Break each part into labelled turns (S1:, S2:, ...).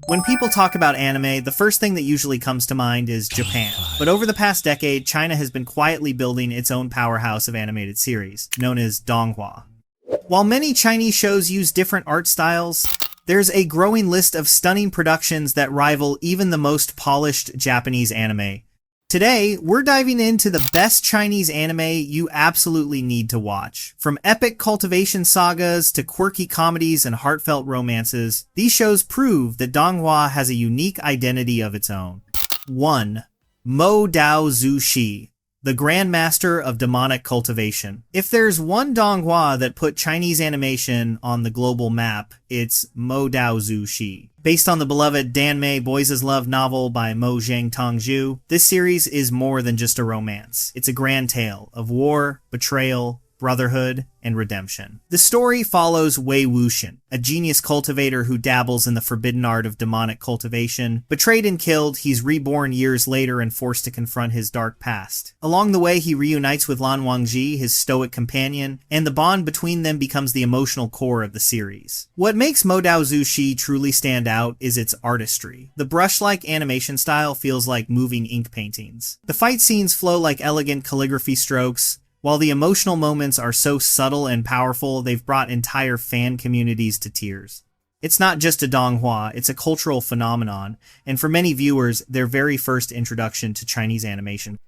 S1: When people talk about anime, the first thing that usually comes to mind is Japan. But over the past decade, China has been quietly building its own powerhouse of animated series, known as Donghua. While many Chinese shows use different art styles, there's a growing list of stunning productions that rival even the most polished Japanese anime. Today, we're diving into the best Chinese anime you absolutely need to watch. From epic cultivation sagas to quirky comedies and heartfelt romances, these shows prove that Donghua has a unique identity of its own. 1. Mo Dao Zu Shi, the Grandmaster of Demonic Cultivation. If there's one Donghua that put Chinese animation on the global map, it's Mo Dao Zu Shi. Based on the beloved Danmei Boys' Love novel by Mo Tongzhu, this series is more than just a romance. It's a grand tale of war, betrayal, brotherhood, and redemption. The story follows Wei Wuxian, a genius cultivator who dabbles in the forbidden art of demonic cultivation. Betrayed and killed, he's reborn years later and forced to confront his dark past. Along the way, he reunites with Lan Wangji, his stoic companion, and the bond between them becomes the emotional core of the series. What makes Mo Dao Zu Shi truly stand out is its artistry. The brush-like animation style feels like moving ink paintings. The fight scenes flow like elegant calligraphy strokes, while the emotional moments are so subtle and powerful, they've brought entire fan communities to tears. It's not just a Donghua, it's a cultural phenomenon, and for many viewers, their very first introduction to Chinese animation.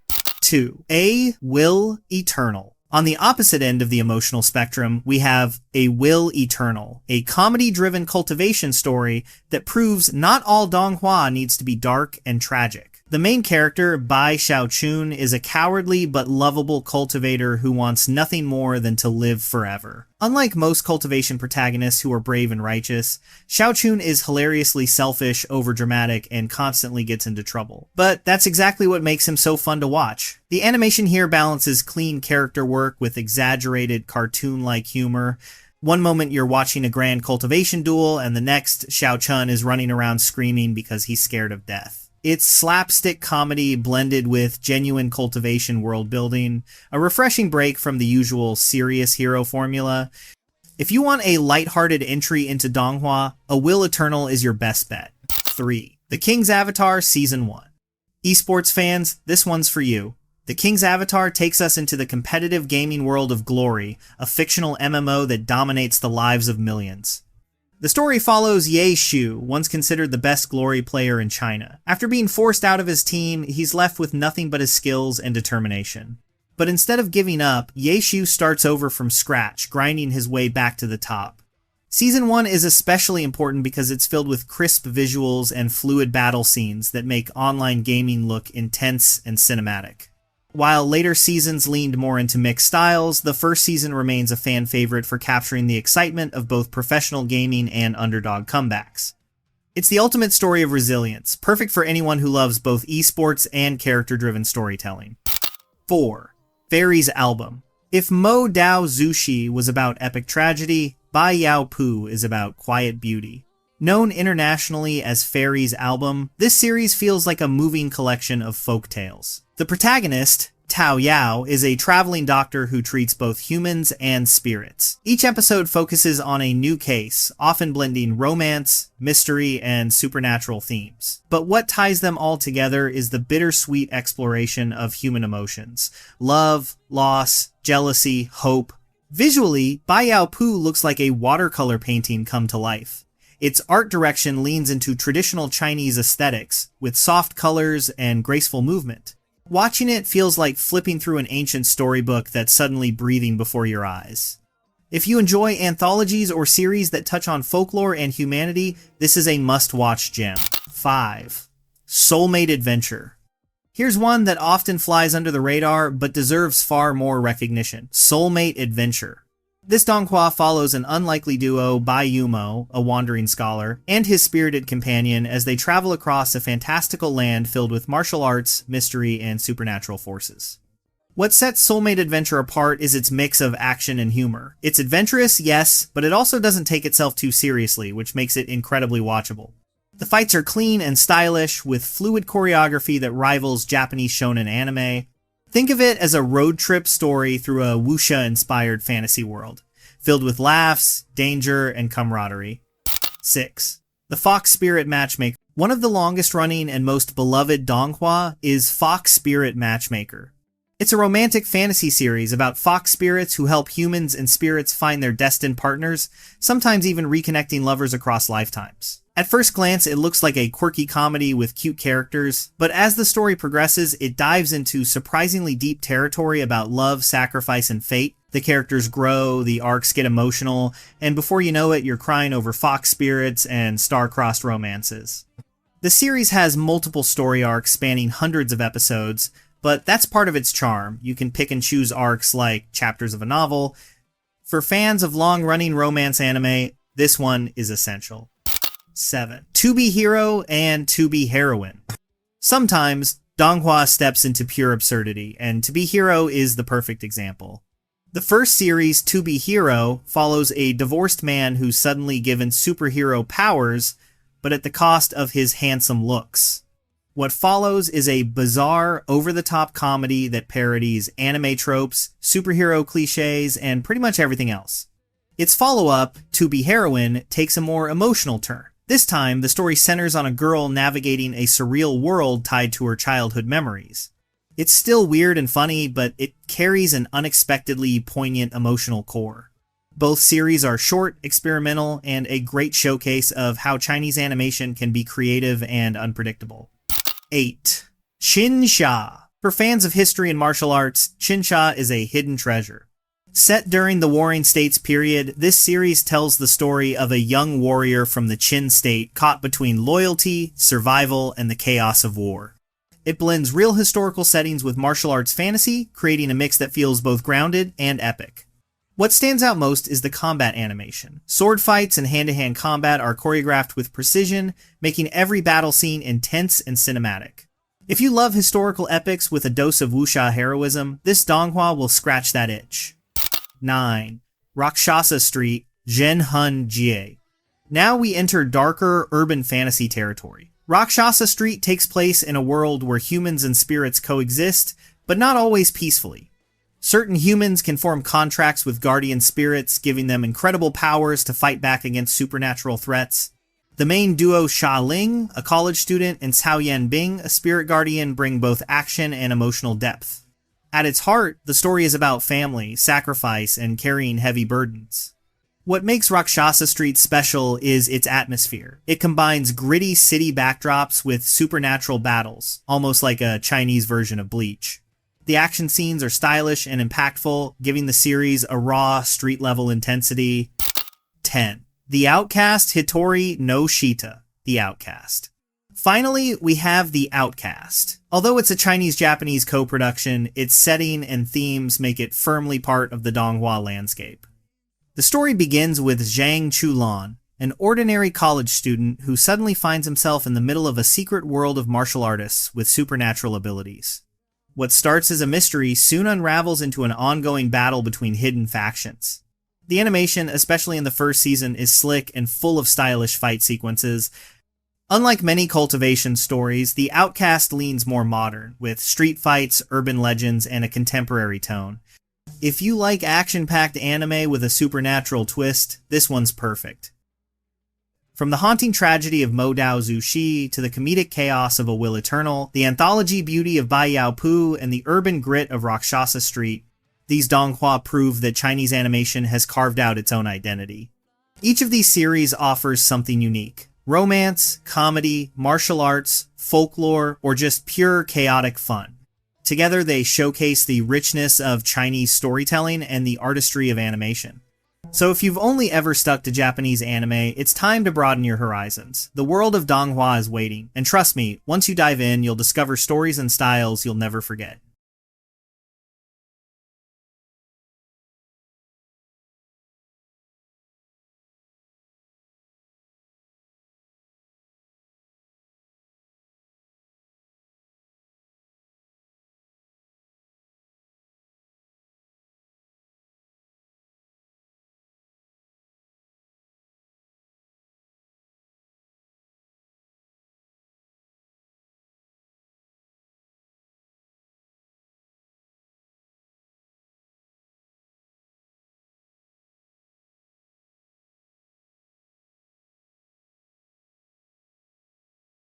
S1: 2. A Will Eternal. On the opposite end of the emotional spectrum, we have A Will Eternal, a comedy-driven cultivation story that proves not all Donghua needs to be dark and tragic. The main character, Bai Yao Pu, is a cowardly but lovable cultivator who wants nothing more than to live forever. Unlike most cultivation protagonists who are brave and righteous, Yao Pu is hilariously selfish, overdramatic, and constantly gets into trouble. But that's exactly what makes him so fun to watch. The animation here balances clean character work with exaggerated cartoon-like humor. One moment you're watching a grand cultivation duel, and the next, Yao Pu is running around screaming because he's scared of death. It's slapstick comedy blended with genuine cultivation world building, a refreshing break from the usual serious hero formula. If you want a lighthearted entry into Donghua, A Will Eternal is your best bet. 3. The King's Avatar Season 1. Esports fans, this one's for you. The King's Avatar takes us into the competitive gaming world of Glory, a fictional MMO that dominates the lives of millions. The story follows Ye Shu, once considered the best Glory player in China. After being forced out of his team, he's left with nothing but his skills and determination. But instead of giving up, Ye Shu starts over from scratch, grinding his way back to the top. Season 1 is especially important because it's filled with crisp visuals and fluid battle scenes that make online gaming look intense and cinematic. While later seasons leaned more into mixed styles, the first season remains a fan favorite for capturing the excitement of both professional gaming and underdog comebacks. It's the ultimate story of resilience, perfect for anyone who loves both esports and character-driven storytelling. 4. Fairies Album. If Mo Dao Zu Shi was about epic tragedy, Bai Yao Pu is about quiet beauty. Known internationally as Fairies Album, this series feels like a moving collection of folk tales. The protagonist, Tao Yao, is a traveling doctor who treats both humans and spirits. Each episode focuses on a new case, often blending romance, mystery, and supernatural themes. But what ties them all together is the bittersweet exploration of human emotions: love, loss, jealousy, hope. Visually, Bai Yao Pu looks like a watercolor painting come to life. Its art direction leans into traditional Chinese aesthetics, with soft colors and graceful movement. Watching it feels like flipping through an ancient storybook that's suddenly breathing before your eyes. If you enjoy anthologies or series that touch on folklore and humanity, this is a must-watch gem. 5. Soulmate Adventure. Here's one that often flies under the radar, but deserves far more recognition. Soulmate Adventure. This Donghua follows an unlikely duo, Bai Yumo, a wandering scholar, and his spirited companion as they travel across a fantastical land filled with martial arts, mystery, and supernatural forces. What sets Soulmate Adventure apart is its mix of action and humor. It's adventurous, yes, but it also doesn't take itself too seriously, which makes it incredibly watchable. The fights are clean and stylish, with fluid choreography that rivals Japanese shonen anime. Think of it as a road trip story through a wuxia-inspired fantasy world, filled with laughs, danger, and camaraderie. 6. The Fox Spirit Matchmaker. One of the longest running and most beloved Donghua is Fox Spirit Matchmaker. It's a romantic fantasy series about fox spirits who help humans and spirits find their destined partners, sometimes even reconnecting lovers across lifetimes. At first glance, it looks like a quirky comedy with cute characters, but as the story progresses, it dives into surprisingly deep territory about love, sacrifice, and fate. The characters grow, the arcs get emotional, and before you know it, you're crying over fox spirits and star-crossed romances. The series has multiple story arcs spanning hundreds of episodes, but that's part of its charm. You can pick and choose arcs like chapters of a novel. For fans of long-running romance anime, this one is essential. 7. To Be Hero and To Be Heroine. Sometimes, Donghua steps into pure absurdity, and To Be Hero is the perfect example. The first series, To Be Hero, follows a divorced man who's suddenly given superhero powers, but at the cost of his handsome looks. What follows is a bizarre, over-the-top comedy that parodies anime tropes, superhero cliches, and pretty much everything else. Its follow-up, To Be Heroine, takes a more emotional turn. This time, the story centers on a girl navigating a surreal world tied to her childhood memories. It's still weird and funny, but it carries an unexpectedly poignant emotional core. Both series are short, experimental, and a great showcase of how Chinese animation can be creative and unpredictable. 8. Chinsha. For fans of history and martial arts, Chinsha is a hidden treasure. Set during the Warring States period, this series tells the story of a young warrior from the Qin state caught between loyalty, survival, and the chaos of war. It blends real historical settings with martial arts fantasy, creating a mix that feels both grounded and epic. What stands out most is the combat animation. Sword fights and hand-to-hand combat are choreographed with precision, making every battle scene intense and cinematic. If you love historical epics with a dose of wuxia heroism, this Donghua will scratch that itch. 9. Rakshasa Street, Zhenhun Jie. Now we enter darker urban fantasy territory. Rakshasa Street takes place in a world where humans and spirits coexist, but not always peacefully. Certain humans can form contracts with guardian spirits, giving them incredible powers to fight back against supernatural threats. The main duo Xia Ling, a college student, and Cao Yanbing, a spirit guardian, bring both action and emotional depth. At its heart, the story is about family, sacrifice, and carrying heavy burdens. What makes Rakshasa Street special is its atmosphere. It combines gritty city backdrops with supernatural battles, almost like a Chinese version of Bleach. The action scenes are stylish and impactful, giving the series a raw, street-level intensity. 10. The Outcast Hitori no Shita, The Outcast. Finally, we have The Outcast. Although it's a Chinese-Japanese co-production, its setting and themes make it firmly part of the Donghua landscape. The story begins with Zhang Chulan, an ordinary college student who suddenly finds himself in the middle of a secret world of martial artists with supernatural abilities. What starts as a mystery soon unravels into an ongoing battle between hidden factions. The animation, especially in the first season, is slick and full of stylish fight sequences. Unlike many Cultivation stories, The Outcast leans more modern, with street fights, urban legends, and a contemporary tone. If you like action-packed anime with a supernatural twist, this one's perfect. From the haunting tragedy of Mo Dao Zu Shi to the comedic chaos of A Will Eternal, the anthology beauty of Bai Yao Pu, and the urban grit of Rakshasa Street, these Donghua prove that Chinese animation has carved out its own identity. Each of these series offers something unique. Romance, comedy, martial arts, folklore, or just pure chaotic fun. Together they showcase the richness of Chinese storytelling and the artistry of animation. So if you've only ever stuck to Japanese anime, it's time to broaden your horizons. The world of Donghua is waiting, and trust me, once you dive in, you'll discover stories and styles you'll never forget.